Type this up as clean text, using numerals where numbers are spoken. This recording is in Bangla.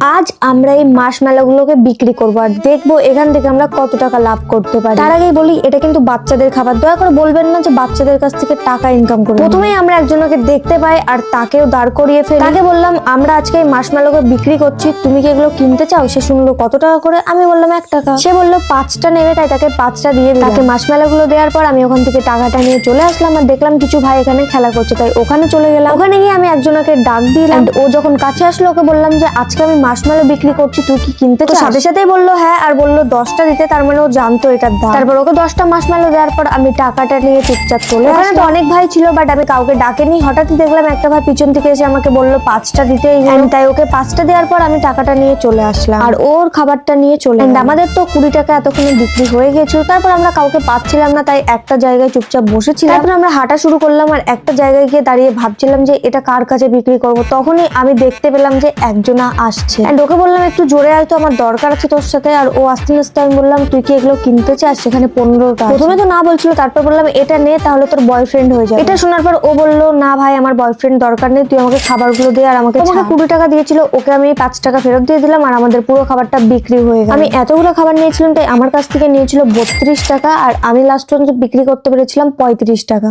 আজ আমরা এই মাশমেলোগুলোকে বিক্রি করবো আর দেখবো এখান থেকে আমরা কত টাকা লাভ করতে পারি। তার আগেই বলি, এটা কিন্তু বাচ্চাদের খাবার। দয়া করে বলবেন না যে বাচ্চাদের কাছ থেকে টাকা ইনকাম করবো। প্রথমেই আমরা একজনকে দেখতে পাই আর তাকেও দাঁড় করিয়ে ফেলি। তাকে বললাম, আমরা আজকে এই মাশমেলোকে বিক্রি করছি, তুমি কি এগুলো কিনতে চাও? সে শুনলো কত টাকা করে। আমি বললাম 1 টাকা। সে বললো 5টা নেবে, তাই তাকে 5টা দিয়ে দিলাম। তাকে মাশমেলোগুলো দেওয়ার পর আমি ওখান থেকে টাকাটা নিয়ে চলে আসলাম আর দেখলাম কিছু ভাই এখানে খেলা করছে, তাই ওখানে চলে গেলাম। ওখানে গিয়ে আমি একজনকে ডাক দিলাম। ও যখন কাছে আসলো ওকে বললাম যে আজকে আমি মাশমেলো বিক্রি করছি, তুই কি কিনতে চাস? সাথে সাথেই বললো হ্যাঁ, আর বললো 10টা দিতে, তার মানে ও জানতো এটার দাম। তারপর ওকে 10টা মাশমেলো দেওয়ার পর আমি টাকাটা নিয়ে চুপচাপ চলে আসলাম। তো অনেক ভাই ছিল বাট আমি কাউকে ডাকেনি। হঠাৎই দেখলাম একটা ভাই পিছন থেকে এসে আমাকে বললো 5টা দিতে, তাই ওকে 5টা দেওয়ার পর আমি টাকাটা নিয়ে চলে আসলাম আর ওর খাবারটা নিয়ে চলে গেলাম। আমাদের তো 20 টাকা এতক্ষণে বিক্রি হয়ে গেছিল। তারপর আমরা কাউকে পাচ্ছিলাম না, তাই একটা জায়গায় চুপচাপ বসেছিলাম। তারপর আমরা হাঁটা শুরু করলাম আর একটা জায়গায় গিয়ে দাঁড়িয়ে ভাবছিলাম যে এটা কার কাছে বিক্রি করব। তখনই আমি দেখতে পেলাম যে একজনা আসছে। ওকে বললাম একটু জোরে আয় তো, আমার দরকার আছে তোর সাথে। আর ও আস্তে আস্তে, আমি বললাম তুই কি এগুলো কিনতে চাস? সেখানে 15টা। প্রথমে তো না বলছিল, তারপর বললাম এটা নে, তাহলে তোর বয়ফ্রেন্ড হয়ে যাবে। এটা শোনার পর ও বললো না ভাই, আমার বয়ফ্রেন্ড দরকার নেই, তুই আমাকে খাবারগুলো দে। আর আমাকে 20 টাকা দিয়েছিল, ওকে আমি 5 টাকা ফেরত দিয়ে দিলাম আর আমাদের পুরো খাবারটা বিক্রি হয়ে গেল। আমি এতগুলো খাবার নিয়েছিলাম তাই আমার কাছ থেকে নিয়েছিল 32 টাকা আর আমি লাস্ট পর্যন্ত বিক্রি করতে পেরেছিলাম 35 টাকা।